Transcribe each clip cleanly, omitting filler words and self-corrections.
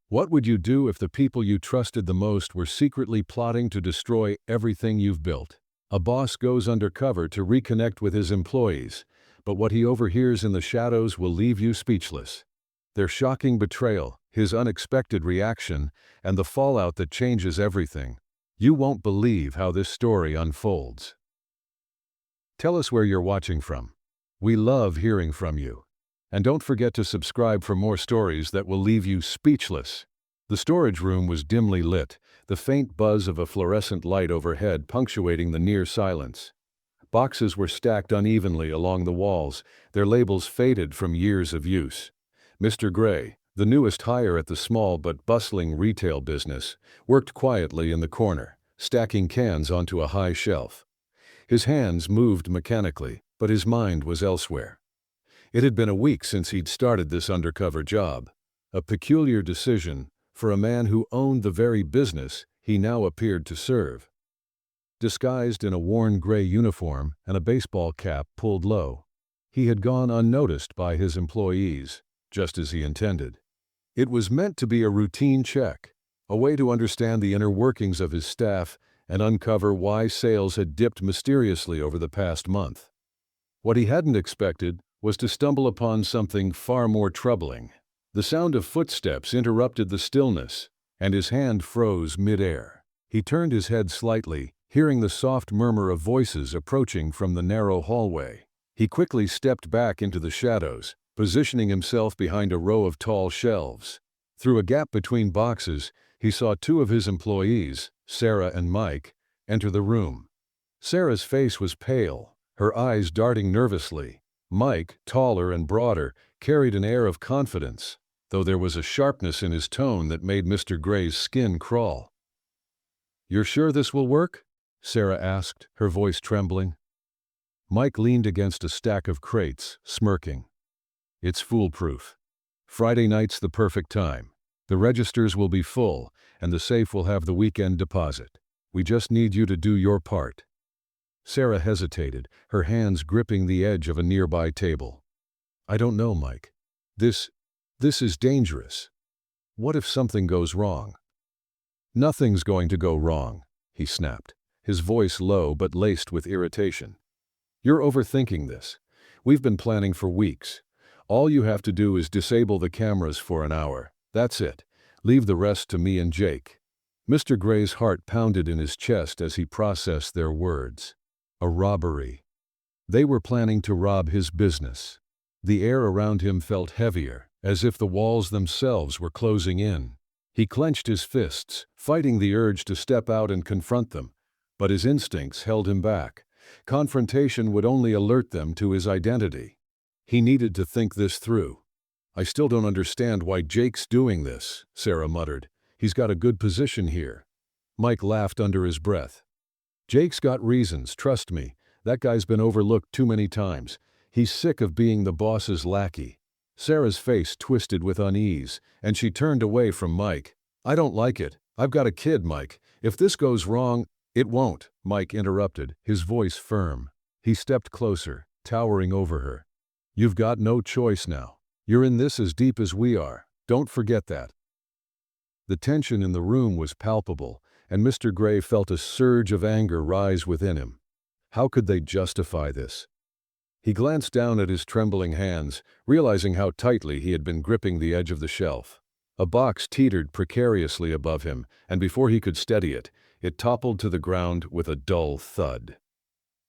What would you do if the people you trusted the most were secretly plotting to destroy everything you've built? A boss goes undercover to reconnect with his employees, but what he overhears in the shadows will leave you speechless. Their shocking betrayal, his unexpected reaction, and the fallout that changes everything. You won't believe how this story unfolds. Tell us where you're watching from. We love hearing from you. And don't forget to subscribe for more stories that will leave you speechless. The storage room was dimly lit, the faint buzz of a fluorescent light overhead punctuating the near silence. Boxes were stacked unevenly along the walls, their labels faded from years of use. Mr. Gray, the newest hire at the small but bustling retail business, worked quietly in the corner, stacking cans onto a high shelf. His hands moved mechanically, but his mind was elsewhere. It had been a week since he'd started this undercover job. A peculiar decision for a man who owned the very business he now appeared to serve. Disguised in a worn gray uniform and a baseball cap pulled low, he had gone unnoticed by his employees, just as he intended. It was meant to be a routine check, a way to understand the inner workings of his staff and uncover why sales had dipped mysteriously over the past month. What he hadn't expected was to stumble upon something far more troubling. The sound of footsteps interrupted the stillness, and his hand froze mid-air. He turned his head slightly, hearing the soft murmur of voices approaching from the narrow hallway. He quickly stepped back into the shadows, positioning himself behind a row of tall shelves. Through a gap between boxes, he saw two of his employees, Sarah and Mike, enter the room. Sarah's face was pale, her eyes darting nervously. Mike, taller and broader, carried an air of confidence, though there was a sharpness in his tone that made Mr. Gray's skin crawl. "You're sure this will work?" Sarah asked, her voice trembling. Mike leaned against a stack of crates, smirking. "It's foolproof. Friday night's the perfect time. The registers will be full, and the safe will have the weekend deposit. We just need you to do your part." Sarah hesitated, her hands gripping the edge of a nearby table. "I don't know, Mike. This is dangerous. What if something goes wrong?" "Nothing's going to go wrong," he snapped, his voice low but laced with irritation. "You're overthinking this. We've been planning for weeks. All you have to do is disable the cameras for an hour. That's it. Leave the rest to me and Jake." Mr. Gray's heart pounded in his chest as he processed their words. A robbery. They were planning to rob his business. The air around him felt heavier, as if the walls themselves were closing in. He clenched his fists, fighting the urge to step out and confront them, but his instincts held him back. Confrontation would only alert them to his identity. He needed to think this through. "I still don't understand why Jake's doing this," Sarah muttered. "He's got a good position here." Mike laughed under his breath. "Jake's got reasons, trust me. That guy's been overlooked too many times. He's sick of being the boss's lackey." Sarah's face twisted with unease, and she turned away from Mike. "I don't like it. I've got a kid, Mike. If this goes wrong—" "It won't," Mike interrupted, his voice firm. He stepped closer, towering over her. "You've got no choice now. You're in this as deep as we are. Don't forget that." The tension in the room was palpable, and Mr. Gray felt a surge of anger rise within him. How could they justify this? He glanced down at his trembling hands, realizing how tightly he had been gripping the edge of the shelf. A box teetered precariously above him, and before he could steady it, it toppled to the ground with a dull thud.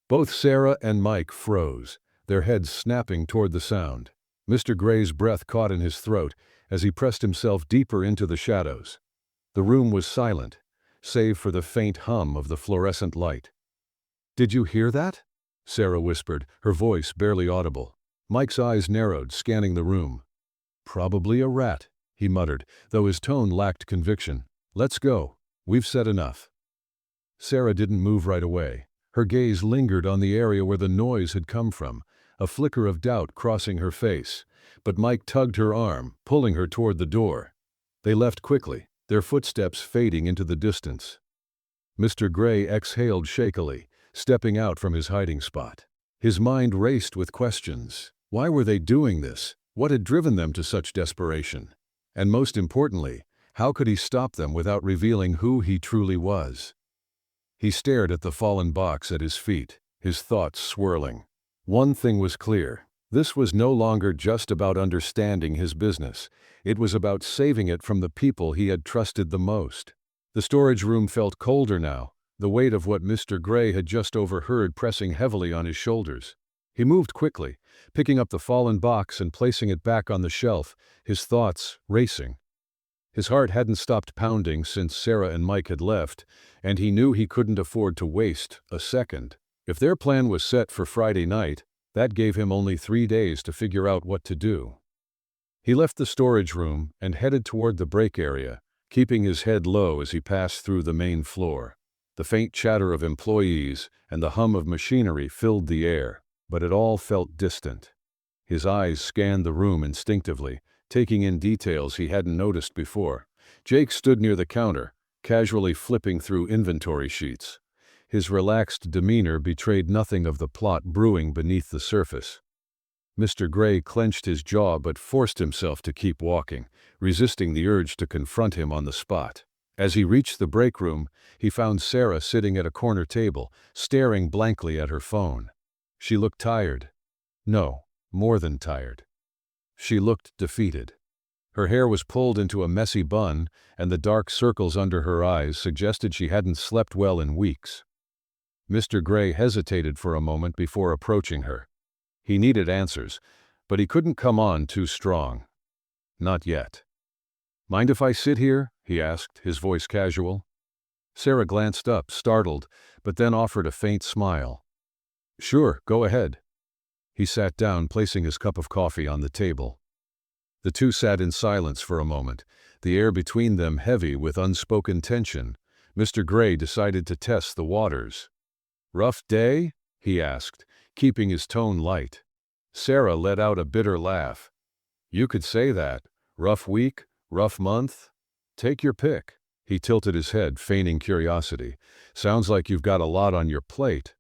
Both Sarah and Mike froze, their heads snapping toward the sound. Mr. Gray's breath caught in his throat as he pressed himself deeper into the shadows. The room was silent, save for the faint hum of the fluorescent light. "Did you hear that?" Sarah whispered, her voice barely audible. Mike's eyes narrowed, scanning the room. "Probably a rat," he muttered, though his tone lacked conviction. "Let's go. We've said enough." Sarah didn't move right away. Her gaze lingered on the area where the noise had come from, a flicker of doubt crossing her face. But Mike tugged her arm, pulling her toward the door. They left quickly, their footsteps fading into the distance. Mr. Gray exhaled shakily, stepping out from his hiding spot. His mind raced with questions. Why were they doing this? What had driven them to such desperation? And most importantly, How could he stop them without revealing who he truly was? He stared at the fallen box at his feet, his thoughts swirling. One thing was clear. This was no longer just about understanding his business. It was about saving it from the people he had trusted the most. The storage room felt colder now, the weight of what Mr. Gray had just overheard pressing heavily on his shoulders. He moved quickly, picking up the fallen box and placing it back on the shelf, his thoughts racing. His heart hadn't stopped pounding since Sarah and Mike had left, and he knew he couldn't afford to waste a second. If their plan was set for Friday night, that gave him only 3 days to figure out what to do. He left the storage room and headed toward the break area, keeping his head low as he passed through the main floor. The faint chatter of employees and the hum of machinery filled the air, but it all felt distant. His eyes scanned the room instinctively, taking in details he hadn't noticed before. Jake stood near the counter, casually flipping through inventory sheets. His relaxed demeanor betrayed nothing of the plot brewing beneath the surface. Mr. Gray clenched his jaw but forced himself to keep walking, resisting the urge to confront him on the spot. As he reached the break room, he found Sarah sitting at a corner table, staring blankly at her phone. She looked tired. No, more than tired. She looked defeated. Her hair was pulled into a messy bun, and the dark circles under her eyes suggested she hadn't slept well in weeks. Mr. Gray hesitated for a moment before approaching her. He needed answers, but he couldn't come on too strong. Not yet. "Mind if I sit here?" he asked, his voice casual. Sarah glanced up, startled, but then offered a faint smile. "Sure, go ahead." He sat down, placing his cup of coffee on the table. The two sat in silence for a moment, the air between them heavy with unspoken tension. Mr. Gray decided to test the waters. "Rough day?" he asked, keeping his tone light. Sarah let out a bitter laugh. "You could say that. Rough week? Rough month? Take your pick." He tilted his head, feigning curiosity. "Sounds like you've got a lot on your plate."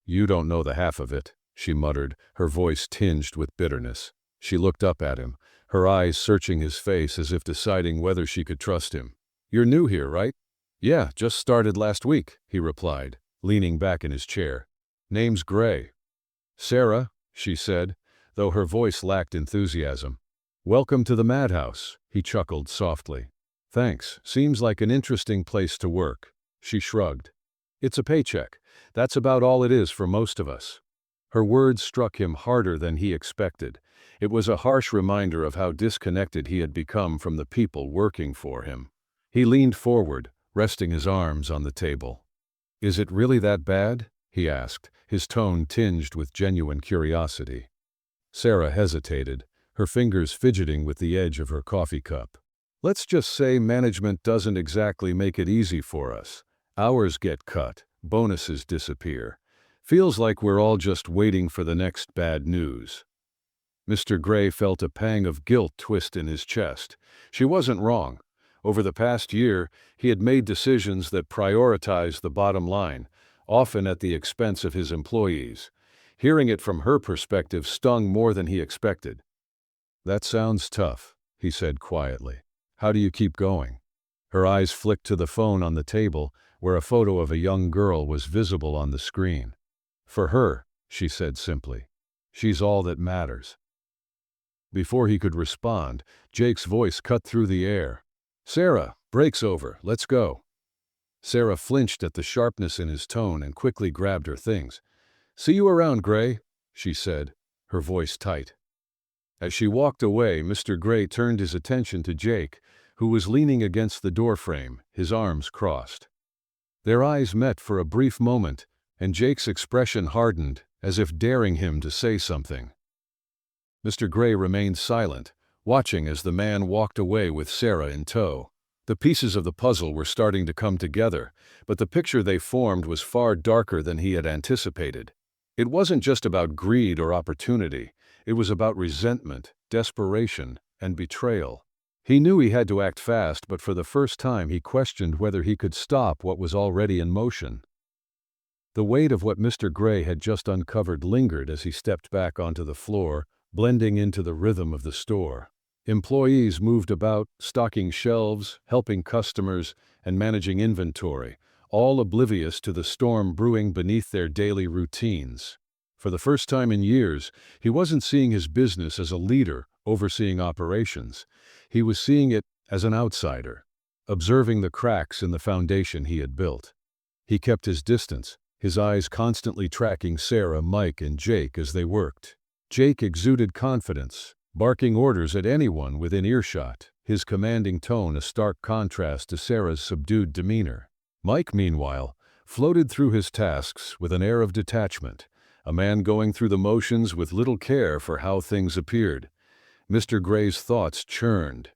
"You don't know the half of it," she muttered, her voice tinged with bitterness. She looked up at him, her eyes searching his face as if deciding whether she could trust him. "You're new here, right?" "Yeah, just started last week," he replied, leaning back in his chair. "Name's Gray." "Sarah," she said, though her voice lacked enthusiasm. "Welcome to the madhouse," he chuckled softly. "Thanks, seems like an interesting place to work." She shrugged. "It's a paycheck. That's about all it is for most of us." Her words struck him harder than he expected. It was a harsh reminder of how disconnected he had become from the people working for him. He leaned forward, resting his arms on the table. "Is it really that bad?" he asked, his tone tinged with genuine curiosity. Sarah hesitated, her fingers fidgeting with the edge of her coffee cup. "Let's just say management doesn't exactly make it easy for us. Hours get cut, bonuses disappear. Feels like we're all just waiting for the next bad news." Mr. Gray felt a pang of guilt twist in his chest. She wasn't wrong. Over the past year, he had made decisions that prioritized the bottom line, often at the expense of his employees. Hearing it from her perspective stung more than he expected. "That sounds tough," he said quietly. "How do you keep going?" Her eyes flicked to the phone on the table, where a photo of a young girl was visible on the screen. "For her," she said simply. "She's all that matters." Before he could respond, Jake's voice cut through the air. "Sarah, break's over, let's go." Sarah flinched at the sharpness in his tone and quickly grabbed her things. "See you around, Gray," she said, her voice tight. As she walked away, Mr. Gray turned his attention to Jake, who was leaning against the doorframe, his arms crossed. Their eyes met for a brief moment, and Jake's expression hardened, as if daring him to say something. Mr. Gray remained silent, watching as the man walked away with Sarah in tow. The pieces of the puzzle were starting to come together, but the picture they formed was far darker than he had anticipated. It wasn't just about greed or opportunity. It was about resentment, desperation, and betrayal. He knew he had to act fast, but for the first time he questioned whether he could stop what was already in motion. The weight of what Mr. Gray had just uncovered lingered as he stepped back onto the floor, blending into the rhythm of the store. Employees moved about, stocking shelves, helping customers, and managing inventory, all oblivious to the storm brewing beneath their daily routines. For the first time in years, he wasn't seeing his business as a leader overseeing operations. He was seeing it as an outsider, observing the cracks in the foundation he had built. He kept his distance, his eyes constantly tracking Sarah, Mike, and Jake as they worked. Jake exuded confidence, barking orders at anyone within earshot, his commanding tone a stark contrast to Sarah's subdued demeanor. Mike, meanwhile, floated through his tasks with an air of detachment, a man going through the motions with little care for how things appeared. Mr. Gray's thoughts churned.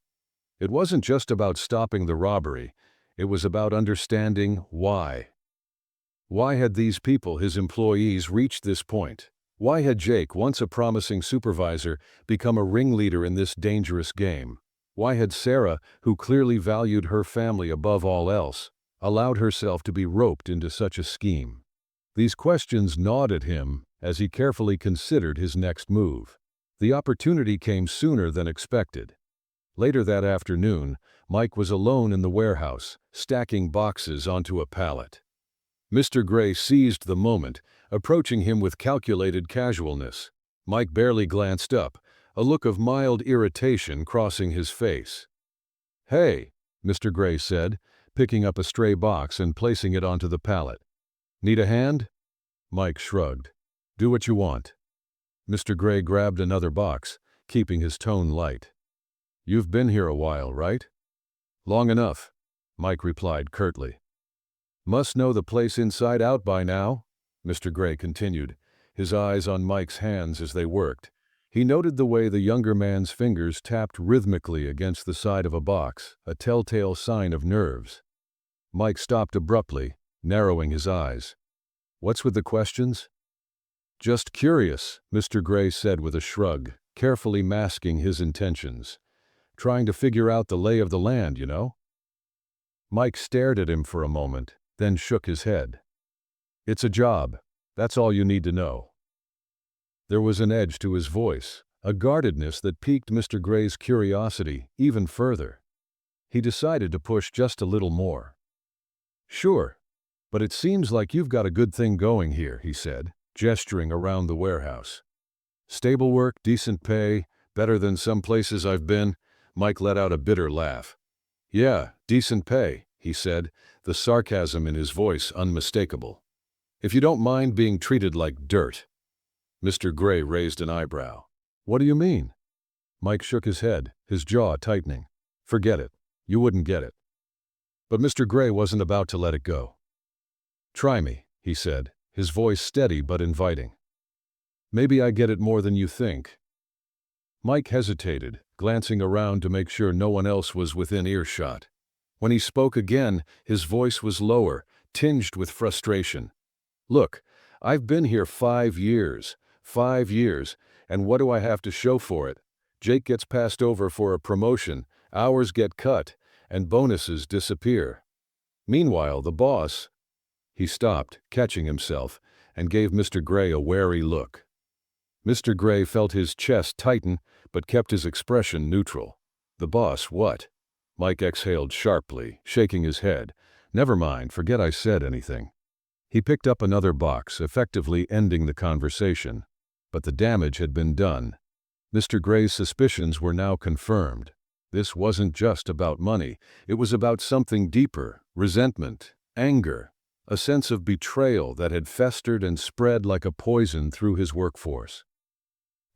It wasn't just about stopping the robbery, it was about understanding why. Why had these people, his employees, reached this point? Why had Jake, once a promising supervisor, become a ringleader in this dangerous game? Why had Sarah, who clearly valued her family above all else, allowed herself to be roped into such a scheme? These questions gnawed at him as he carefully considered his next move. The opportunity came sooner than expected. Later that afternoon, Mike was alone in the warehouse, stacking boxes onto a pallet. Mr. Gray seized the moment, approaching him with calculated casualness. Mike barely glanced up, a look of mild irritation crossing his face. "Hey," Mr. Gray said, picking up a stray box and placing it onto the pallet. "Need a hand?" Mike shrugged. "Do what you want." Mr. Gray grabbed another box, keeping his tone light. "You've been here a while, right?" "Long enough," Mike replied curtly. "Must know the place inside out by now," Mr. Gray continued, his eyes on Mike's hands as they worked. He noted the way the younger man's fingers tapped rhythmically against the side of a box, a telltale sign of nerves. Mike stopped abruptly, narrowing his eyes. "What's with the questions?" "Just curious," Mr. Gray said with a shrug, carefully masking his intentions. "Trying to figure out the lay of the land, you know?" Mike stared at him for a moment, then shook his head. "It's a job. That's all you need to know." There was an edge to his voice, a guardedness that piqued Mr. Gray's curiosity even further. He decided to push just a little more. "Sure, but it seems like you've got a good thing going here," he said, gesturing around the warehouse. "Stable work, decent pay, better than some places I've been." Mike let out a bitter laugh. "Yeah, decent pay," he said, the sarcasm in his voice unmistakable. "If you don't mind being treated like dirt." Mr. Gray raised an eyebrow. "What do you mean?" Mike shook his head, his jaw tightening. "Forget it. You wouldn't get it." But Mr. Gray wasn't about to let it go. "Try me," he said, his voice steady but inviting. "Maybe I get it more than you think." Mike hesitated, glancing around to make sure no one else was within earshot. When he spoke again, his voice was lower, tinged with frustration. "Look, I've been here 5 years, and what do I have to show for it? Jake gets passed over for a promotion, hours get cut, and bonuses disappear. Meanwhile, the boss—" He stopped, catching himself, and gave Mr. Gray a wary look. Mr. Gray felt his chest tighten, but kept his expression neutral. "The boss, what?" Mike exhaled sharply, shaking his head. "Never mind, forget I said anything." He picked up another box, effectively ending the conversation. But the damage had been done. Mr. Gray's suspicions were now confirmed. This wasn't just about money, it was about something deeper: resentment, anger, a sense of betrayal that had festered and spread like a poison through his workforce.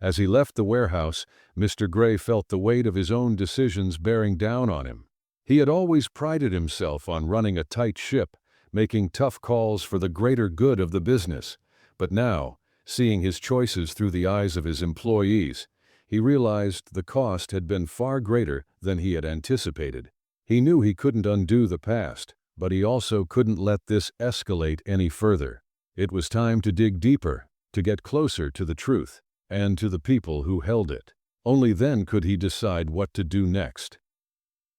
As he left the warehouse, Mr. Gray felt the weight of his own decisions bearing down on him. He had always prided himself on running a tight ship, making tough calls for the greater good of the business. But now, seeing his choices through the eyes of his employees, he realized the cost had been far greater than he had anticipated. He knew he couldn't undo the past, but he also couldn't let this escalate any further. It was time to dig deeper, to get closer to the truth, and to the people who held it. Only then could he decide what to do next.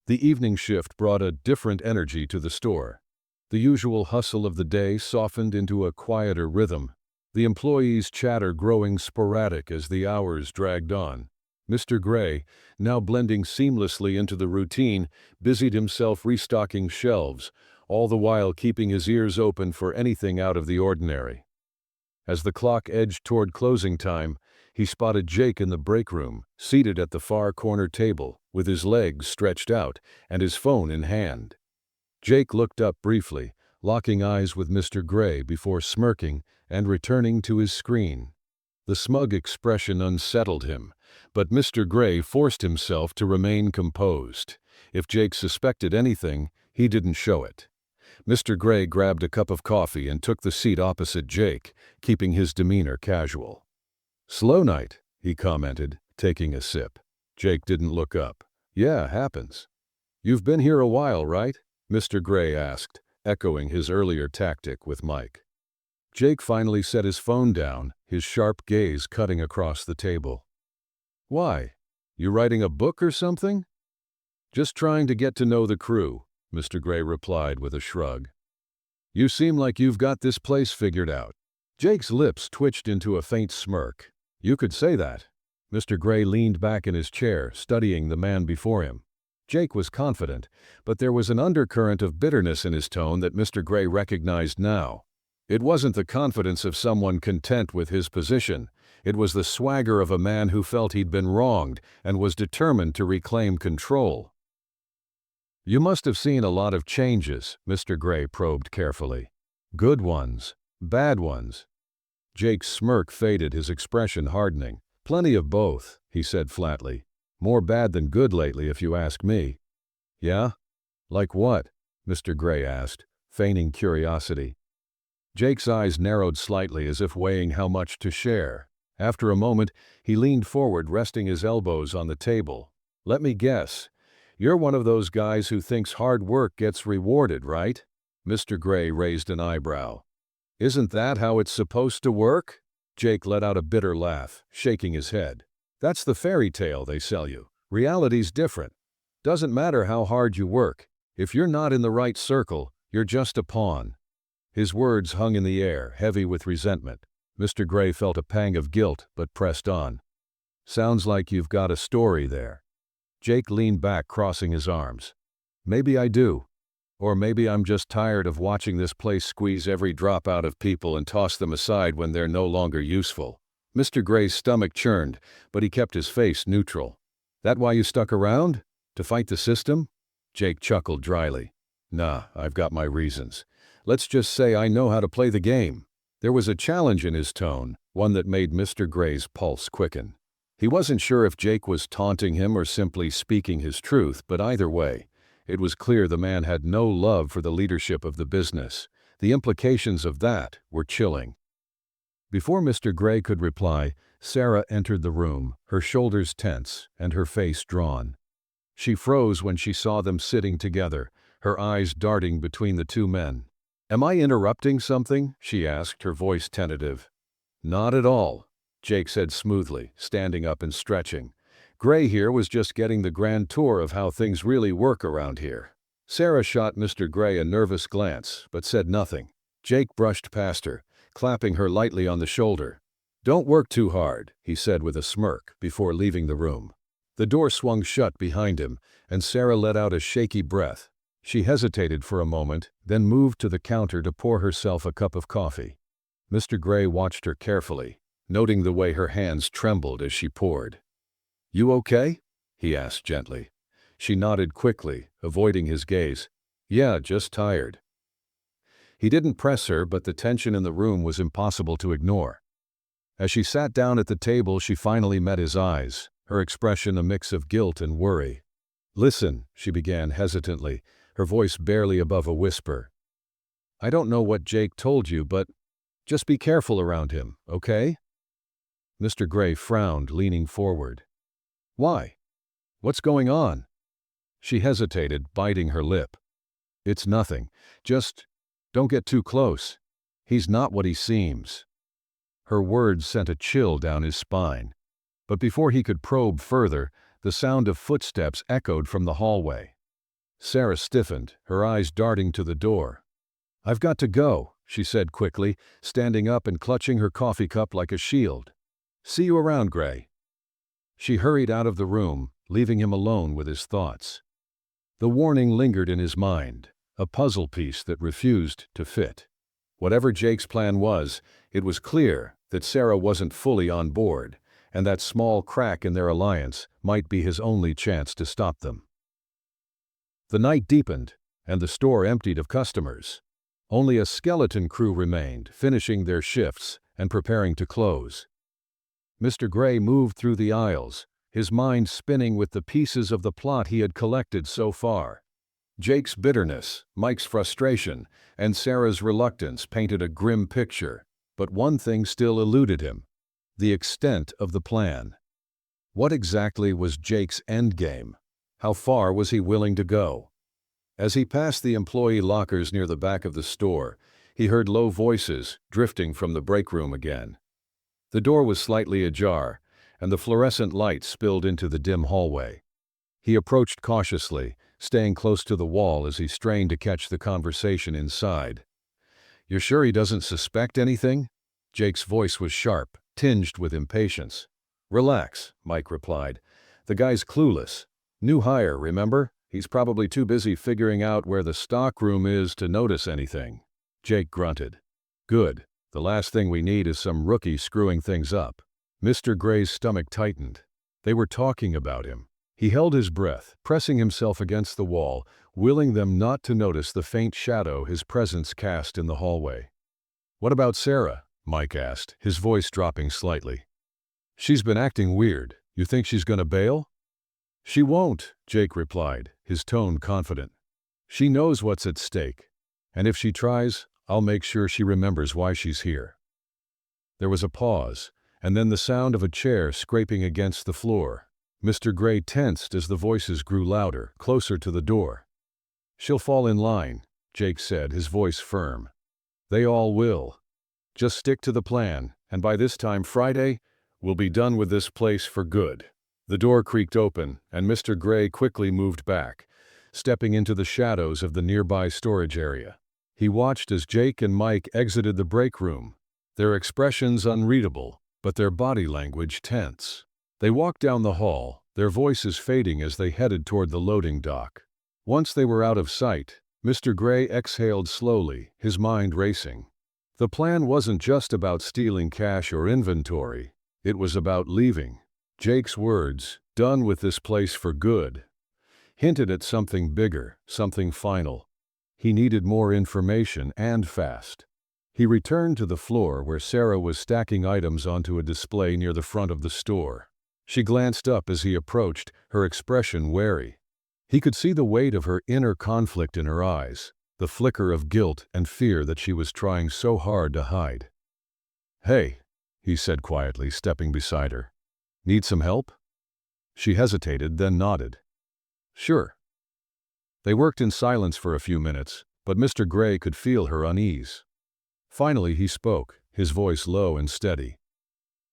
The evening shift brought a different energy to the store. The usual hustle of the day softened into a quieter rhythm, the employees' chatter growing sporadic as the hours dragged on. Mr. Gray, now blending seamlessly into the routine, busied himself restocking shelves, all the while keeping his ears open for anything out of the ordinary. As the clock edged toward closing time, he spotted Jake in the break room, seated at the far corner table, with his legs stretched out and his phone in hand. Jake looked up briefly, locking eyes with Mr. Gray before smirking and returning to his screen. The smug expression unsettled him, but Mr. Gray forced himself to remain composed. If Jake suspected anything, he didn't show it. Mr. Gray grabbed a cup of coffee and took the seat opposite Jake, keeping his demeanor casual. "Slow night," he commented, taking a sip. Jake didn't look up. "Yeah, happens." "You've been here a while, right?" Mr. Gray asked, echoing his earlier tactic with Mike. Jake finally set his phone down, his sharp gaze cutting across the table. "Why? You writing a book or something?" "Just trying to get to know the crew," Mr. Gray replied with a shrug. "You seem like you've got this place figured out." Jake's lips twitched into a faint smirk. "You could say that." Mr. Gray leaned back in his chair, studying the man before him. Jake was confident, but there was an undercurrent of bitterness in his tone that Mr. Gray recognized now. It wasn't the confidence of someone content with his position. It was the swagger of a man who felt he'd been wronged and was determined to reclaim control. "You must have seen a lot of changes," Mr. Gray probed carefully. "Good ones, bad ones." Jake's smirk faded, his expression hardening. "Plenty of both," he said flatly. "More bad than good lately, if you ask me." "Yeah? Like what?" Mr. Gray asked, feigning curiosity. Jake's eyes narrowed slightly as if weighing how much to share. After a moment, he leaned forward, resting his elbows on the table. "Let me guess. You're one of those guys who thinks hard work gets rewarded, right?" Mr. Gray raised an eyebrow. "Isn't that how it's supposed to work?" Jake let out a bitter laugh, shaking his head. "That's the fairy tale they sell you. Reality's different. Doesn't matter how hard you work. If you're not in the right circle, you're just a pawn." His words hung in the air, heavy with resentment. Mr. Gray felt a pang of guilt, but pressed on. "Sounds like you've got a story there." Jake leaned back, crossing his arms. "Maybe I do. Or maybe I'm just tired of watching this place squeeze every drop out of people and toss them aside when they're no longer useful." Mr. Gray's stomach churned, but he kept his face neutral. "That why you stuck around? To fight the system?" Jake chuckled dryly. "Nah, I've got my reasons. Let's just say I know how to play the game." There was a challenge in his tone, one that made Mr. Gray's pulse quicken. He wasn't sure if Jake was taunting him or simply speaking his truth, but either way, it was clear the man had no love for the leadership of the business. The implications of that were chilling. Before Mr. Gray could reply, Sarah entered the room, her shoulders tense and her face drawn. She froze when she saw them sitting together, her eyes darting between the two men. "Am I interrupting something?" she asked, her voice tentative. "Not at all," Jake said smoothly, standing up and stretching. "Gray here was just getting the grand tour of how things really work around here." Sarah shot Mr. Gray a nervous glance, but said nothing. Jake brushed past her, clapping her lightly on the shoulder. "Don't work too hard," he said with a smirk, before leaving the room. The door swung shut behind him, and Sarah let out a shaky breath. She hesitated for a moment, then moved to the counter to pour herself a cup of coffee. Mr. Gray watched her carefully, noting the way her hands trembled as she poured. "You okay?" he asked gently. She nodded quickly, avoiding his gaze. "Yeah, just tired." He didn't press her, but the tension in the room was impossible to ignore. As she sat down at the table, she finally met his eyes, her expression a mix of guilt and worry. "Listen," she began hesitantly, her voice barely above a whisper. "I don't know what Jake told you, but just be careful around him, okay?" Mr. Gray frowned, leaning forward. "Why? What's going on?" She hesitated, biting her lip. "It's nothing. Just don't get too close. He's not what he seems." Her words sent a chill down his spine. But before he could probe further, the sound of footsteps echoed from the hallway. Sarah stiffened, her eyes darting to the door. "I've got to go," she said quickly, standing up and clutching her coffee cup like a shield. "See you around, Gray." She hurried out of the room, leaving him alone with his thoughts. The warning lingered in his mind, a puzzle piece that refused to fit. Whatever Jake's plan was, it was clear that Sarah wasn't fully on board, and that small crack in their alliance might be his only chance to stop them. The night deepened, and the store emptied of customers. Only a skeleton crew remained, finishing their shifts and preparing to close. Mr. Gray moved through the aisles, his mind spinning with the pieces of the plot he had collected so far. Jake's bitterness, Mike's frustration, and Sarah's reluctance painted a grim picture, but one thing still eluded him: the extent of the plan. What exactly was Jake's endgame? How far was he willing to go? As he passed the employee lockers near the back of the store, he heard low voices drifting from the break room again. The door was slightly ajar, and the fluorescent light spilled into the dim hallway. He approached cautiously, staying close to the wall as he strained to catch the conversation inside. "You're sure he doesn't suspect anything?" Jake's voice was sharp, tinged with impatience. "Relax," Mike replied. "The guy's clueless. New hire, remember? He's probably too busy figuring out where the stockroom is to notice anything." Jake grunted. "Good. The last thing we need is some rookie screwing things up." Mr. Gray's stomach tightened. They were talking about him. He held his breath, pressing himself against the wall, willing them not to notice the faint shadow his presence cast in the hallway. "What about Sarah?" Mike asked, his voice dropping slightly. "She's been acting weird. You think she's gonna bail?" "She won't," Jake replied, his tone confident. "She knows what's at stake. And if she tries, I'll make sure she remembers why she's here." There was a pause, and then the sound of a chair scraping against the floor. Mr. Gray tensed as the voices grew louder, closer to the door. "She'll fall in line," Jake said, his voice firm. "They all will. Just stick to the plan, and by this time Friday, we'll be done with this place for good." The door creaked open, and Mr. Gray quickly moved back, stepping into the shadows of the nearby storage area. He watched as Jake and Mike exited the break room, their expressions unreadable, but their body language tense. They walked down the hall, their voices fading as they headed toward the loading dock. Once they were out of sight, Mr. Gray exhaled slowly, his mind racing. The plan wasn't just about stealing cash or inventory, it was about leaving. Jake's words, "done with this place for good," hinted at something bigger, something final. He needed more information, and fast. He returned to the floor where Sarah was stacking items onto a display near the front of the store. She glanced up as he approached, her expression wary. He could see the weight of her inner conflict in her eyes, the flicker of guilt and fear that she was trying so hard to hide. "Hey," he said quietly, stepping beside her. "Need some help?" She hesitated, then nodded. "Sure." They worked in silence for a few minutes, but Mr. Gray could feel her unease. Finally he spoke, his voice low and steady.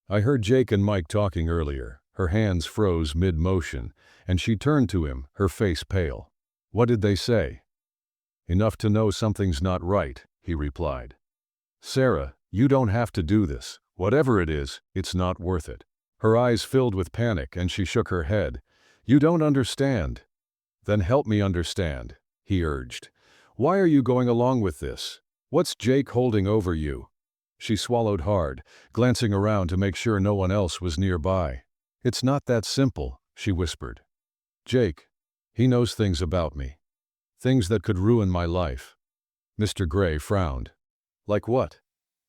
"I heard Jake and Mike talking earlier." Her hands froze mid-motion, and she turned to him, her face pale. "What did they say?" "Enough to know something's not right," he replied. "Sarah, you don't have to do this. Whatever it is, it's not worth it." Her eyes filled with panic, and she shook her head. "You don't understand." "Then help me understand," he urged. "Why are you going along with this? What's Jake holding over you?" She swallowed hard, glancing around to make sure no one else was nearby. "It's not that simple," she whispered. "Jake, he knows things about me. Things that could ruin my life." Mr. Gray frowned. "Like what?"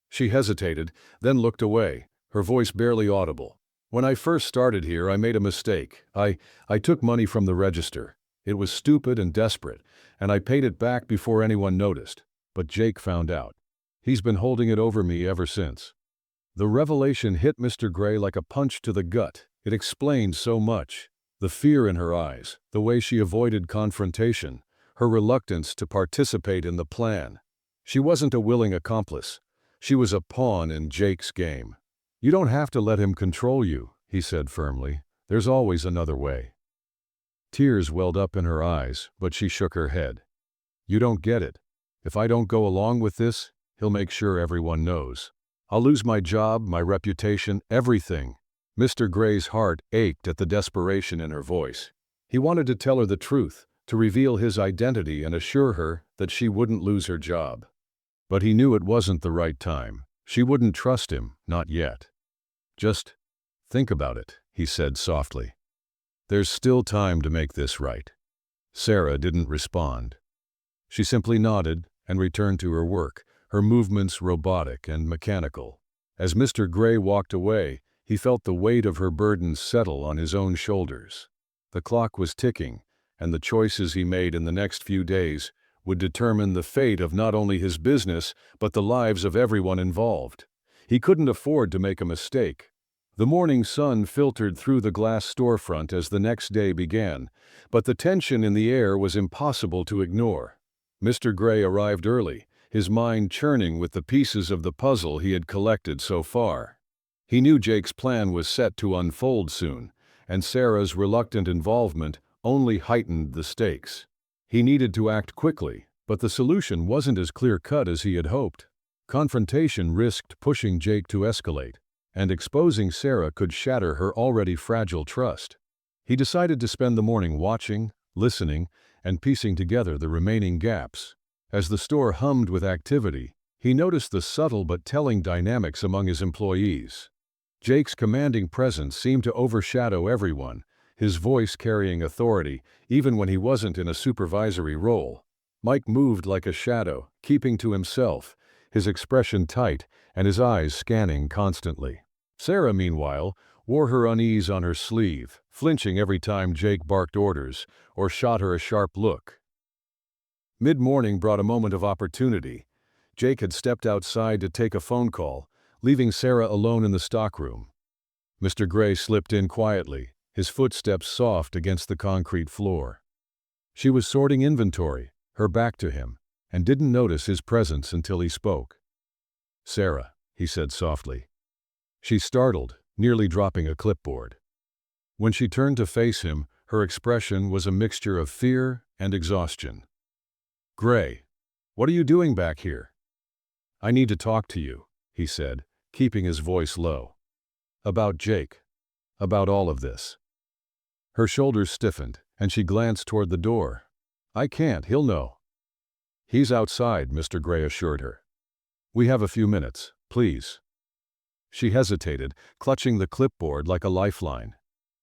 She hesitated, then looked away, her voice barely audible. "When I first started here, I made a mistake. I took money from the register. It was stupid and desperate, and I paid it back before anyone noticed. But Jake found out. He's been holding it over me ever since." The revelation hit Mr. Gray like a punch to the gut. It explained so much. The fear in her eyes, the way she avoided confrontation, her reluctance to participate in the plan. She wasn't a willing accomplice. She was a pawn in Jake's game. "You don't have to let him control you," he said firmly. "There's always another way." Tears welled up in her eyes, but she shook her head. "You don't get it. If I don't go along with this, he'll make sure everyone knows. I'll lose my job, my reputation, everything. Mr. Gray's heart ached at the desperation in her voice. He wanted to tell her the truth, to reveal his identity and assure her that she wouldn't lose her job. But he knew it wasn't the right time. She wouldn't trust him, not yet. "Just think about it," he said softly. "There's still time to make this right." Sarah didn't respond. She simply nodded and returned to her work, her movements robotic and mechanical. As Mr. Gray walked away, he felt the weight of her burden settle on his own shoulders. The clock was ticking, and the choices he made in the next few days would determine the fate of not only his business, but the lives of everyone involved. He couldn't afford to make a mistake. The morning sun filtered through the glass storefront as the next day began, but the tension in the air was impossible to ignore. Mr. Gray arrived early, his mind churning with the pieces of the puzzle he had collected so far. He knew Jake's plan was set to unfold soon, and Sarah's reluctant involvement only heightened the stakes. He needed to act quickly, but the solution wasn't as clear-cut as he had hoped. Confrontation risked pushing Jake to escalate, and exposing Sarah could shatter her already fragile trust. He decided to spend the morning watching, listening, and piecing together the remaining gaps. As the store hummed with activity, he noticed the subtle but telling dynamics among his employees. Jake's commanding presence seemed to overshadow everyone, his voice carrying authority even when he wasn't in a supervisory role. Mike moved like a shadow, keeping to himself, his expression tight and his eyes scanning constantly. Sarah, meanwhile, wore her unease on her sleeve, flinching every time Jake barked orders or shot her a sharp look. Mid-morning brought a moment of opportunity. Jake had stepped outside to take a phone call, leaving Sarah alone in the stockroom. Mr. Gray slipped in quietly, his footsteps soft against the concrete floor. She was sorting inventory, her back to him, and didn't notice his presence until he spoke. "Sarah," he said softly. She startled, nearly dropping a clipboard. When she turned to face him, her expression was a mixture of fear and exhaustion. "Gray, what are you doing back here?" "I need to talk to you," he said, keeping his voice low. "About Jake. About all of this." Her shoulders stiffened, and she glanced toward the door. "I can't, he'll know." "He's outside," Mr. Gray assured her. "We have a few minutes, please." She hesitated, clutching the clipboard like a lifeline.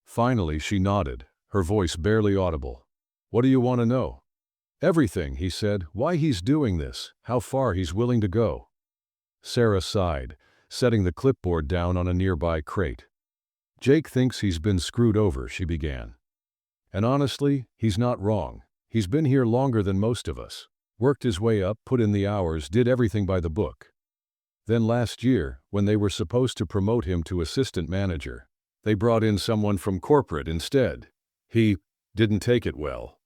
Finally, she nodded, her voice barely audible. "What do you want to know?" "Everything," he said, "why he's doing this, how far he's willing to go." Sarah sighed, setting the clipboard down on a nearby crate. "Jake thinks he's been screwed over," she began. "And honestly, he's not wrong. He's been here longer than most of us. Worked his way up, put in the hours, did everything by the book. Then last year, when they were supposed to promote him to assistant manager, they brought in someone from corporate instead. He didn't take it well."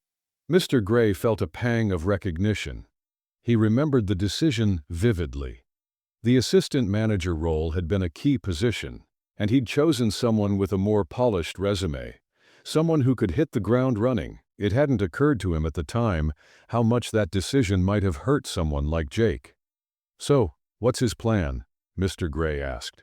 Mr. Gray felt a pang of recognition. He remembered the decision vividly. The assistant manager role had been a key position, and he'd chosen someone with a more polished resume, someone who could hit the ground running. It hadn't occurred to him at the time how much that decision might have hurt someone like Jake. "So, what's his plan?" Mr. Gray asked.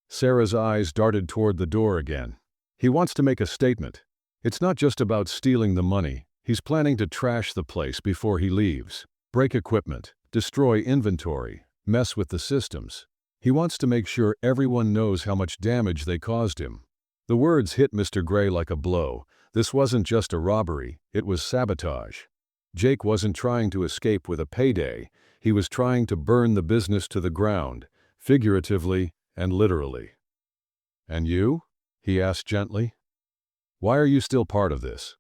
Sarah's eyes darted toward the door again. "He wants to make a statement. It's not just about stealing the money. He's planning to trash the place before he leaves, break equipment, destroy inventory, mess with the systems. He wants to make sure everyone knows how much damage they caused him." The words hit Mr. Gray like a blow. This wasn't just a robbery, it was sabotage. Jake wasn't trying to escape with a payday, he was trying to burn the business to the ground, figuratively and literally. "And you?" he asked gently. "Why are you still part of this?"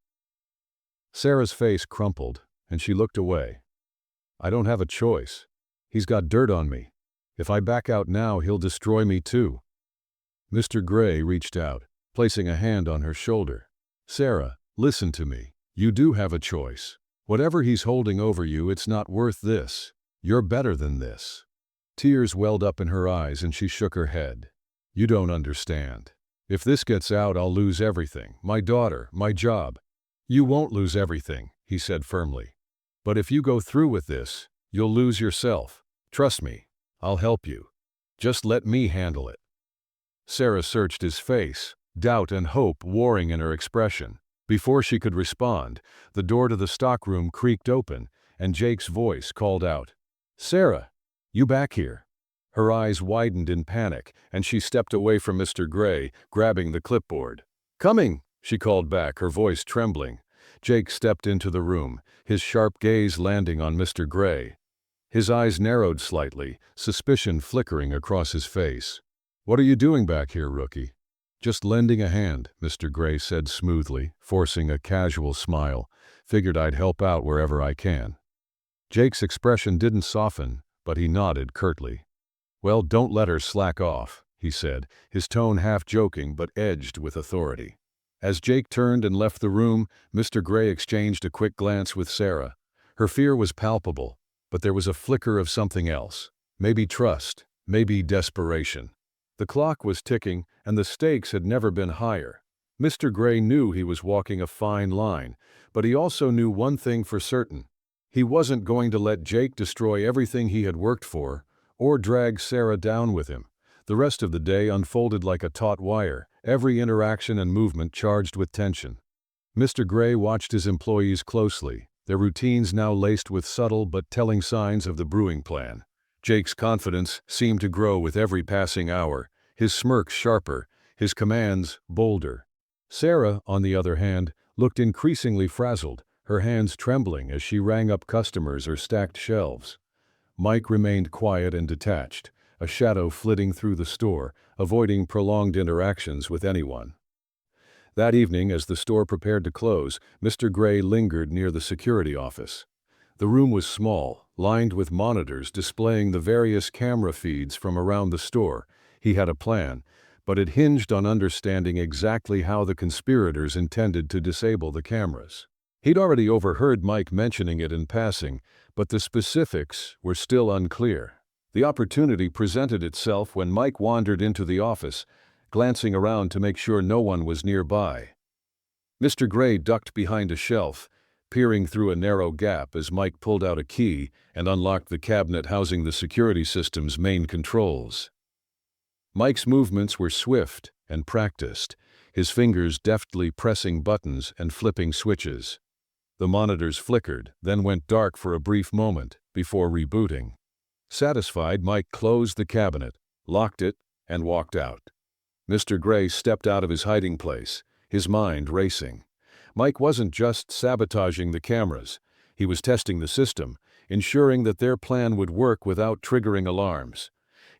Sarah's face crumpled, and she looked away. "I don't have a choice. He's got dirt on me. If I back out now, he'll destroy me too." Mr. Gray reached out, placing a hand on her shoulder. "Sarah, listen to me. You do have a choice. Whatever he's holding over you, it's not worth this. You're better than this." Tears welled up in her eyes and she shook her head. "You don't understand. If this gets out, I'll lose everything. My daughter, my job." "You won't lose everything," he said firmly. "But if you go through with this, you'll lose yourself. Trust me, I'll help you. Just let me handle it." Sarah searched his face, doubt and hope warring in her expression. Before she could respond, the door to the stockroom creaked open, and Jake's voice called out, "Sarah, you back here?" Her eyes widened in panic, and she stepped away from Mr. Gray, grabbing the clipboard. "Coming!" she called back, her voice trembling. Jake stepped into the room, his sharp gaze landing on Mr. Gray. His eyes narrowed slightly, suspicion flickering across his face. "What are you doing back here, rookie?" "Just lending a hand," Mr. Gray said smoothly, forcing a casual smile. "Figured I'd help out wherever I can." Jake's expression didn't soften, but he nodded curtly. "Well, don't let her slack off," he said, his tone half joking but edged with authority. As Jake turned and left the room, Mr. Gray exchanged a quick glance with Sarah. Her fear was palpable, but there was a flicker of something else. Maybe trust, maybe desperation. The clock was ticking, and the stakes had never been higher. Mr. Gray knew he was walking a fine line, but he also knew one thing for certain. He wasn't going to let Jake destroy everything he had worked for, or drag Sarah down with him. The rest of the day unfolded like a taut wire, every interaction and movement charged with tension. Mr. Gray watched his employees closely, their routines now laced with subtle but telling signs of the brewing plan. Jake's confidence seemed to grow with every passing hour, his smirks sharper, his commands bolder. Sarah, on the other hand, looked increasingly frazzled, her hands trembling as she rang up customers or stacked shelves. Mike remained quiet and detached, a shadow flitting through the store, avoiding prolonged interactions with anyone. That evening, as the store prepared to close, Mr. Gray lingered near the security office. The room was small, lined with monitors displaying the various camera feeds from around the store. He had a plan, but it hinged on understanding exactly how the conspirators intended to disable the cameras. He'd already overheard Mike mentioning it in passing, but the specifics were still unclear. The opportunity presented itself when Mike wandered into the office, glancing around to make sure no one was nearby. Mr. Gray ducked behind a shelf, peering through a narrow gap as Mike pulled out a key and unlocked the cabinet housing the security system's main controls. Mike's movements were swift and practiced, his fingers deftly pressing buttons and flipping switches. The monitors flickered, then went dark for a brief moment before rebooting. Satisfied, Mike closed the cabinet, locked it, and walked out. Mr. Gray stepped out of his hiding place, his mind racing. Mike wasn't just sabotaging the cameras, he was testing the system, ensuring that their plan would work without triggering alarms.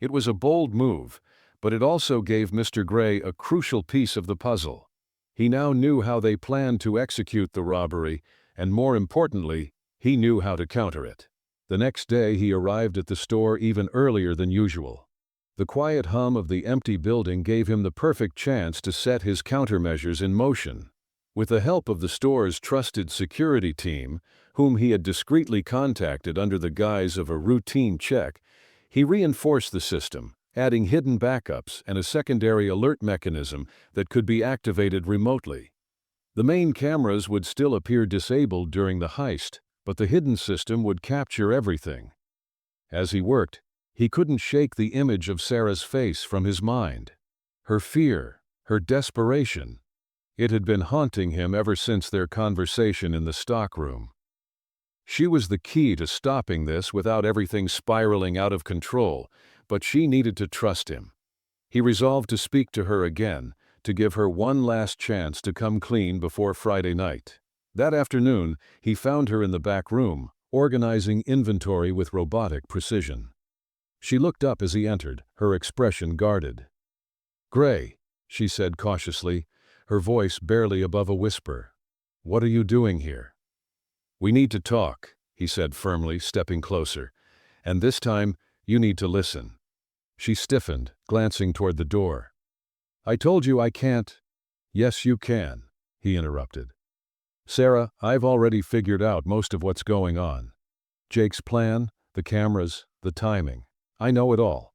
It was a bold move, but it also gave Mr. Gray a crucial piece of the puzzle. He now knew how they planned to execute the robbery, and more importantly, he knew how to counter it. The next day he arrived at the store even earlier than usual. The quiet hum of the empty building gave him the perfect chance to set his countermeasures in motion. With the help of the store's trusted security team, whom he had discreetly contacted under the guise of a routine check, he reinforced the system, adding hidden backups and a secondary alert mechanism that could be activated remotely. The main cameras would still appear disabled during the heist, but the hidden system would capture everything. As he worked, he couldn't shake the image of Sarah's face from his mind. Her fear, her desperation. It had been haunting him ever since their conversation in the stockroom. She was the key to stopping this without everything spiraling out of control, but she needed to trust him. He resolved to speak to her again, to give her one last chance to come clean before Friday night. That afternoon, he found her in the back room, organizing inventory with robotic precision. She looked up as he entered, her expression guarded. "Gray," she said cautiously, her voice barely above a whisper. "What are you doing here?" "We need to talk," he said firmly, stepping closer. "And this time, you need to listen." She stiffened, glancing toward the door. "I told you I can't." "Yes, you can," he interrupted. "Sarah, I've already figured out most of what's going on. Jake's plan, the cameras, the timing. I know it all."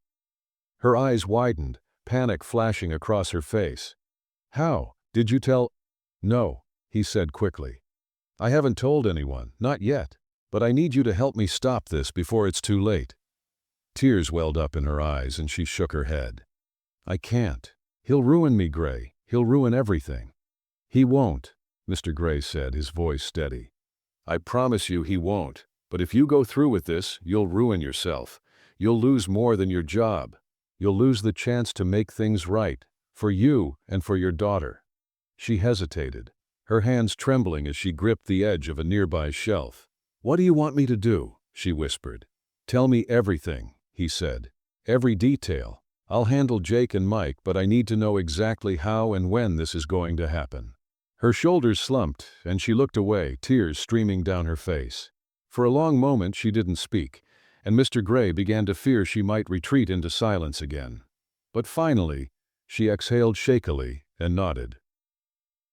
Her eyes widened, panic flashing across her face. "How? Did you tell—" "No," he said quickly. "I haven't told anyone, not yet, but I need you to help me stop this before it's too late." Tears welled up in her eyes and she shook her head. "I can't," "He'll ruin me, Gray. He'll ruin everything." "He won't," Mr. Gray said, his voice steady. "I promise you he won't. But if you go through with this, you'll ruin yourself. You'll lose more than your job. You'll lose the chance to make things right, for you and for your daughter." She hesitated, her hands trembling as she gripped the edge of a nearby shelf. "What do you want me to do?" she whispered. "Tell me everything," he said. "Every detail. I'll handle Jake and Mike, but I need to know exactly how and when this is going to happen." Her shoulders slumped, and she looked away, tears streaming down her face. For a long moment she didn't speak, and Mr. Gray began to fear she might retreat into silence again. But finally, she exhaled shakily and nodded.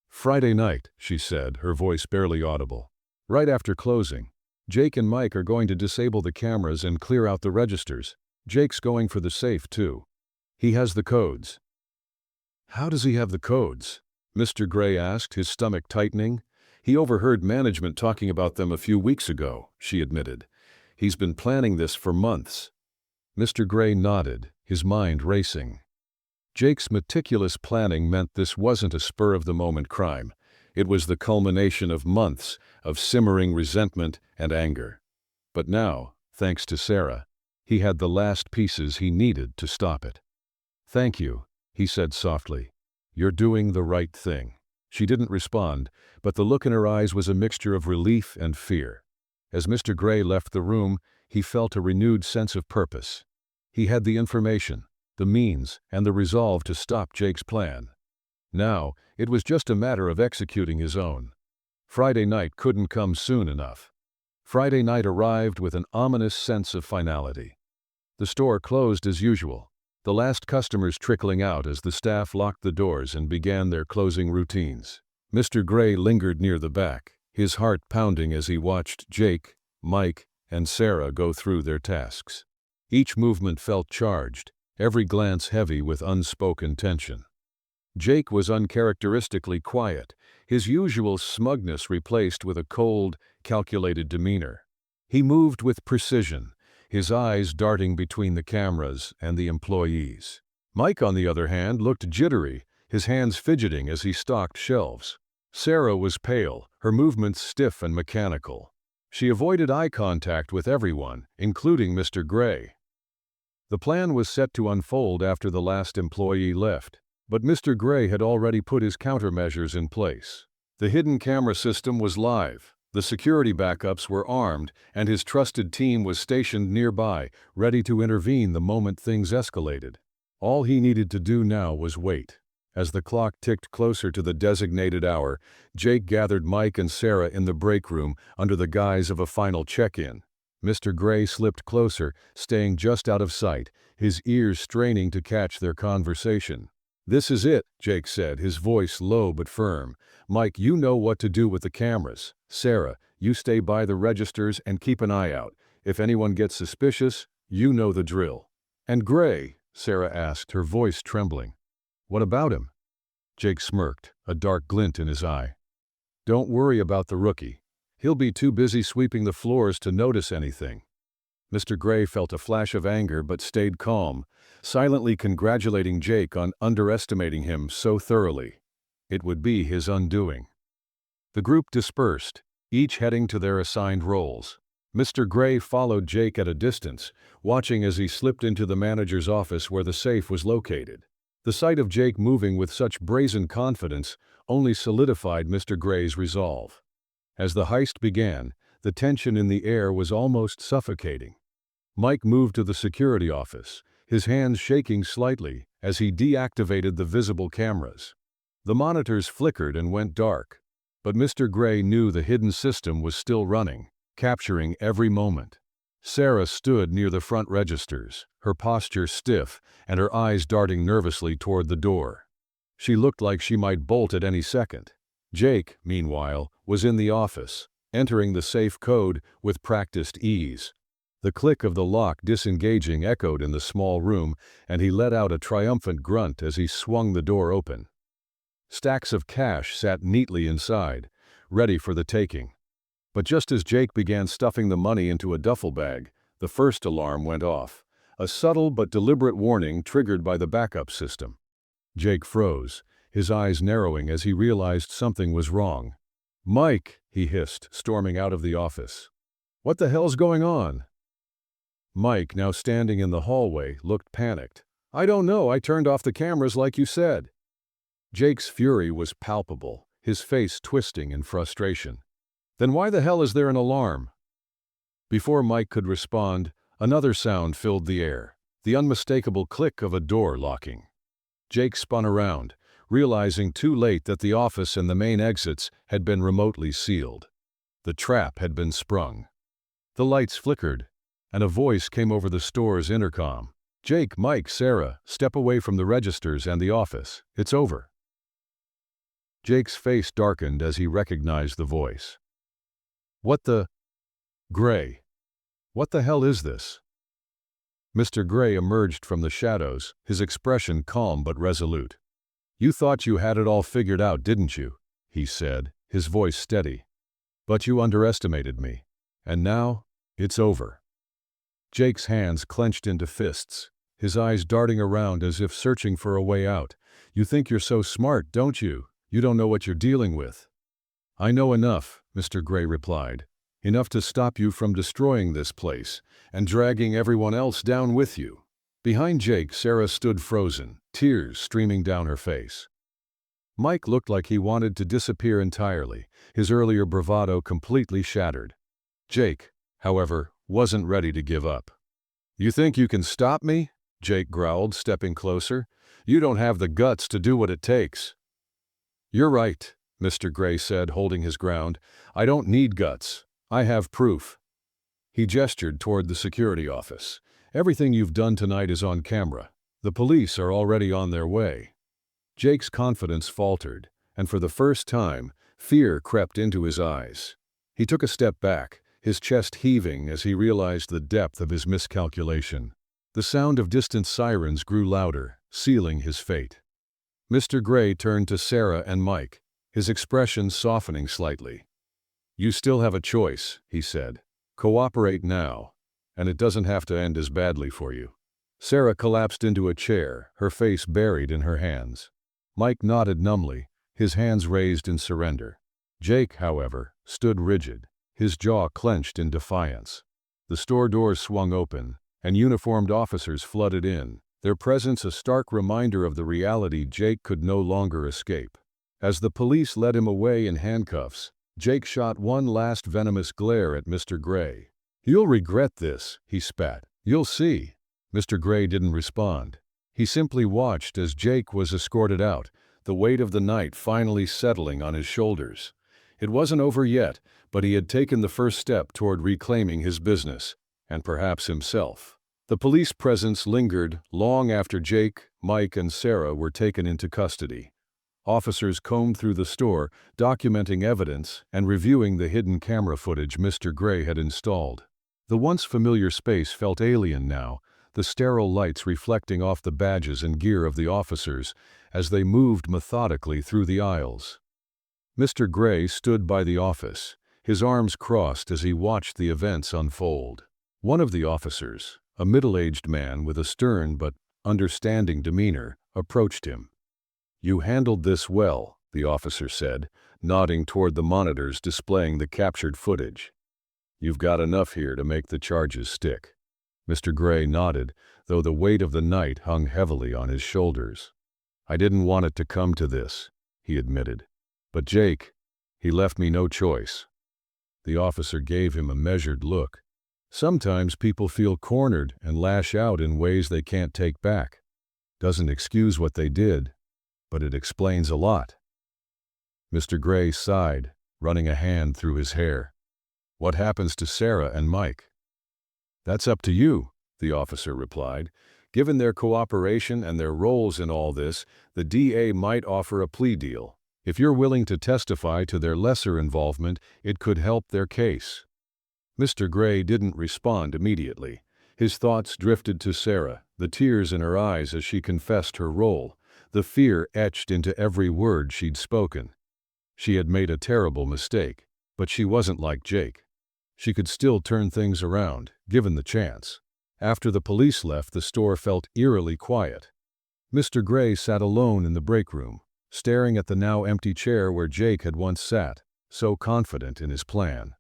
"Friday night," she said, her voice barely audible. "Right after closing. Jake and Mike are going to disable the cameras and clear out the registers. Jake's going for the safe, too. He has the codes." "How does he have the codes?" Mr. Gray asked, his stomach tightening. "He overheard management talking about them a few weeks ago," she admitted. "He's been planning this for months." Mr. Gray nodded, his mind racing. Jake's meticulous planning meant this wasn't a spur-of-the-moment crime. It was the culmination of months of simmering resentment and anger. But now, thanks to Sarah, he had the last pieces he needed to stop it. "Thank you," he said softly. "You're doing the right thing." She didn't respond, but the look in her eyes was a mixture of relief and fear. As Mr. Gray left the room, he felt a renewed sense of purpose. He had the information, the means, and the resolve to stop Jake's plan. Now, it was just a matter of executing his own. Friday night couldn't come soon enough. Friday night arrived with an ominous sense of finality. The store closed as usual, the last customers trickling out as the staff locked the doors and began their closing routines. Mr. Gray lingered near the back, his heart pounding as he watched Jake, Mike, and Sarah go through their tasks. Each movement felt charged, every glance heavy with unspoken tension. Jake was uncharacteristically quiet, his usual smugness replaced with a cold, calculated demeanor. He moved with precision, his eyes darting between the cameras and the employees. Mike, on the other hand, looked jittery, his hands fidgeting as he stocked shelves. Sarah was pale, her movements stiff and mechanical. She avoided eye contact with everyone, including Mr. Gray. The plan was set to unfold after the last employee left, but Mr. Gray had already put his countermeasures in place. The hidden camera system was live. The security backups were armed, and his trusted team was stationed nearby, ready to intervene the moment things escalated. All he needed to do now was wait. As the clock ticked closer to the designated hour, Jake gathered Mike and Sarah in the break room under the guise of a final check-in. Mr. Gray slipped closer, staying just out of sight, his ears straining to catch their conversation. "This is it," Jake said, his voice low but firm. "Mike, you know what to do with the cameras. Sarah, you stay by the registers and keep an eye out. If anyone gets suspicious, you know the drill." "And Gray?" Sarah asked, her voice trembling. "What about him?" Jake smirked, a dark glint in his eye. "Don't worry about the rookie. He'll be too busy sweeping the floors to notice anything." Mr. Gray felt a flash of anger but stayed calm, silently congratulating Jake on underestimating him so thoroughly. It would be his undoing. The group dispersed, each heading to their assigned roles. Mr. Gray followed Jake at a distance, watching as he slipped into the manager's office where the safe was located. The sight of Jake moving with such brazen confidence only solidified Mr. Gray's resolve. As the heist began, the tension in the air was almost suffocating. Mike moved to the security office, his hands shaking slightly as he deactivated the visible cameras. The monitors flickered and went dark, but Mr. Gray knew the hidden system was still running, capturing every moment. Sarah stood near the front registers, her posture stiff and her eyes darting nervously toward the door. She looked like she might bolt at any second. Jake, meanwhile, was in the office, entering the safe code with practiced ease. The click of the lock disengaging echoed in the small room, and he let out a triumphant grunt as he swung the door open. Stacks of cash sat neatly inside, ready for the taking. But just as Jake began stuffing the money into a duffel bag, the first alarm went off, a subtle but deliberate warning triggered by the backup system. Jake froze, his eyes narrowing as he realized something was wrong. "Mike," he hissed, storming out of the office. "What the hell's going on?" Mike, now standing in the hallway, looked panicked. "I don't know, I turned off the cameras like you said." Jake's fury was palpable, his face twisting in frustration. "Then why the hell is there an alarm?" Before Mike could respond, another sound filled the air, the unmistakable click of a door locking. Jake spun around, realizing too late that the office and the main exits had been remotely sealed. The trap had been sprung. The lights flickered, and a voice came over the store's intercom. "Jake, Mike, Sarah, step away from the registers and the office. It's over." Jake's face darkened as he recognized the voice. "What the... Gray? What the hell is this?" Mr. Gray emerged from the shadows, his expression calm but resolute. "You thought you had it all figured out, didn't you?" he said, his voice steady. "But you underestimated me. And now, it's over." Jake's hands clenched into fists, his eyes darting around as if searching for a way out. "You think you're so smart, don't you? You don't know what you're dealing with." "I know enough," Mr. Gray replied. "Enough to stop you from destroying this place and dragging everyone else down with you." Behind Jake, Sarah stood frozen, tears streaming down her face. Mike looked like he wanted to disappear entirely, his earlier bravado completely shattered. Jake, however, wasn't ready to give up. "You think you can stop me?" Jake growled, stepping closer. "You don't have the guts to do what it takes." "You're right," Mr. Gray said, holding his ground. "I don't need guts. I have proof." He gestured toward the security office. "Everything you've done tonight is on camera. The police are already on their way." Jake's confidence faltered, and for the first time, fear crept into his eyes. He took a step back, his chest heaving as he realized the depth of his miscalculation. The sound of distant sirens grew louder, sealing his fate. Mr. Gray turned to Sarah and Mike, his expression softening slightly. "You still have a choice," he said. "Cooperate now, and it doesn't have to end as badly for you." Sarah collapsed into a chair, her face buried in her hands. Mike nodded numbly, his hands raised in surrender. Jake, however, stood rigid, his jaw clenched in defiance. The store doors swung open, and uniformed officers flooded in, their presence a stark reminder of the reality Jake could no longer escape. As the police led him away in handcuffs, Jake shot one last venomous glare at Mr. Gray. "You'll regret this," he spat. "You'll see." Mr. Gray didn't respond. He simply watched as Jake was escorted out, the weight of the night finally settling on his shoulders. It wasn't over yet, but he had taken the first step toward reclaiming his business, and perhaps himself. The police presence lingered long after Jake, Mike, and Sarah were taken into custody. Officers combed through the store, documenting evidence and reviewing the hidden camera footage Mr. Gray had installed. The once familiar space felt alien now, the sterile lights reflecting off the badges and gear of the officers as they moved methodically through the aisles. Mr. Gray stood by the office, his arms crossed as he watched the events unfold. One of the officers, a middle-aged man with a stern but understanding demeanor, approached him. "You handled this well," the officer said, nodding toward the monitors displaying the captured footage. "You've got enough here to make the charges stick." Mr. Gray nodded, though the weight of the night hung heavily on his shoulders. "I didn't want it to come to this," he admitted. "But Jake, he left me no choice." The officer gave him a measured look. "Sometimes people feel cornered and lash out in ways they can't take back. Doesn't excuse what they did, but it explains a lot." Mr. Gray sighed, running a hand through his hair. "What happens to Sarah and Mike?" "That's up to you," the officer replied. "Given their cooperation and their roles in all this, the DA might offer a plea deal. If you're willing to testify to their lesser involvement, it could help their case." Mr. Gray didn't respond immediately. His thoughts drifted to Sarah, the tears in her eyes as she confessed her role, the fear etched into every word she'd spoken. She had made a terrible mistake, but she wasn't like Jake. She could still turn things around, given the chance. After the police left, the store felt eerily quiet. Mr. Gray sat alone in the break room, staring at the now empty chair where Jake had once sat, so confident in his plan.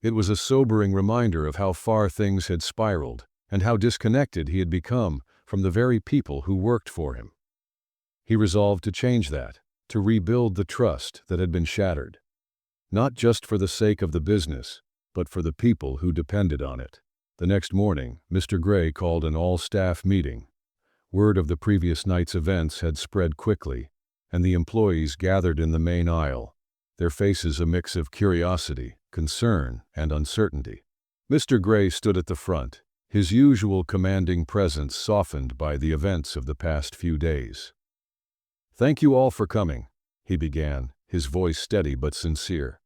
It was a sobering reminder of how far things had spiraled and how disconnected he had become from the very people who worked for him. He resolved to change that, to rebuild the trust that had been shattered. Not just for the sake of the business, but for the people who depended on it. The next morning, Mr. Gray called an all-staff meeting. Word of the previous night's events had spread quickly, and the employees gathered in the main aisle, their faces a mix of curiosity, concern, and uncertainty. Mr. Gray stood at the front, his usual commanding presence softened by the events of the past few days. "Thank you all for coming," he began, his voice steady but sincere.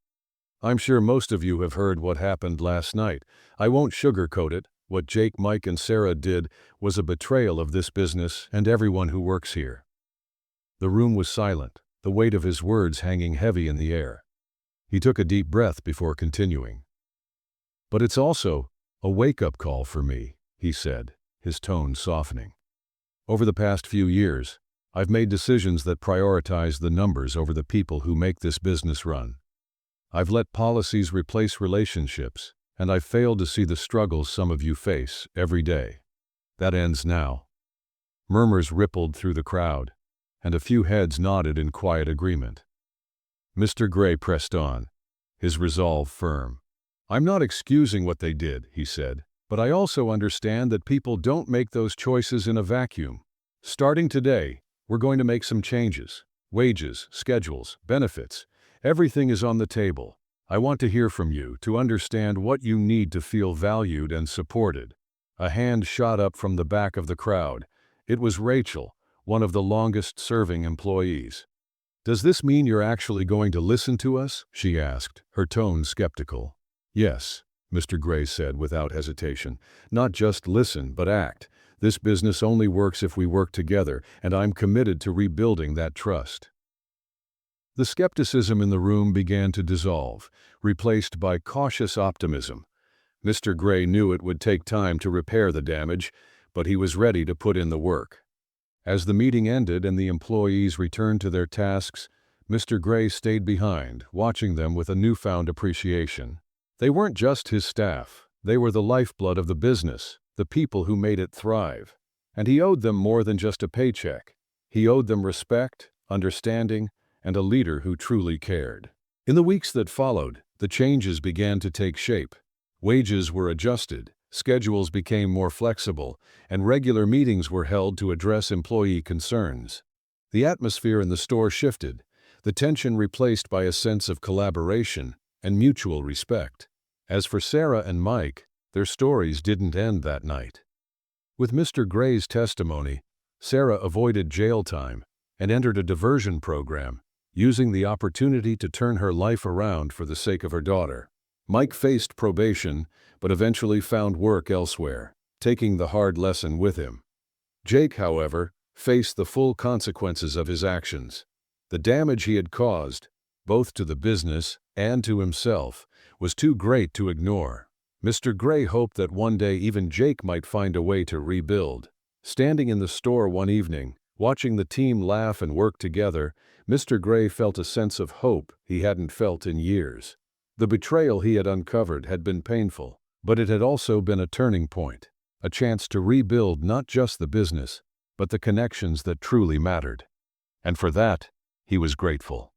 "I'm sure most of you have heard what happened last night. I won't sugarcoat it. What Jake, Mike, and Sarah did was a betrayal of this business and everyone who works here." The room was silent, the weight of his words hanging heavy in the air. He took a deep breath before continuing. "But it's also a wake-up call for me," he said, his tone softening. "Over the past few years, I've made decisions that prioritize the numbers over the people who make this business run. I've let policies replace relationships, and I've failed to see the struggles some of you face every day. That ends now." Murmurs rippled through the crowd, and a few heads nodded in quiet agreement. Mr. Gray pressed on, his resolve firm. "I'm not excusing what they did," he said, "but I also understand that people don't make those choices in a vacuum. Starting today, we're going to make some changes. Wages, schedules, benefits. Everything is on the table. I want to hear from you to understand what you need to feel valued and supported." A hand shot up from the back of the crowd. It was Rachel, one of the longest-serving employees. "Does this mean you're actually going to listen to us?" she asked, her tone skeptical. "Yes," Mr. Gray said without hesitation. "Not just listen, but act. This business only works if we work together, and I'm committed to rebuilding that trust." The skepticism in the room began to dissolve, replaced by cautious optimism. Mr. Gray knew it would take time to repair the damage, but he was ready to put in the work. As the meeting ended and the employees returned to their tasks, Mr. Gray stayed behind, watching them with a newfound appreciation. They weren't just his staff, they were the lifeblood of the business, the people who made it thrive. And he owed them more than just a paycheck. He owed them respect, understanding, and a leader who truly cared. In the weeks that followed, the changes began to take shape. Wages were adjusted, schedules became more flexible, and regular meetings were held to address employee concerns. The atmosphere in the store shifted, the tension replaced by a sense of collaboration and mutual respect. As for Sarah and Mike, their stories didn't end that night. With Mr. Gray's testimony, Sarah avoided jail time and entered a diversion program, using the opportunity to turn her life around for the sake of her daughter. Mike faced probation, but eventually found work elsewhere, taking the hard lesson with him. Jake, however, faced the full consequences of his actions. The damage he had caused, both to the business and to himself, was too great to ignore. Mr. Gray hoped that one day even Jake might find a way to rebuild. Standing in the store one evening, watching the team laugh and work together, Mr. Gray felt a sense of hope he hadn't felt in years. The betrayal he had uncovered had been painful, but it had also been a turning point, a chance to rebuild not just the business, but the connections that truly mattered. And for that, he was grateful.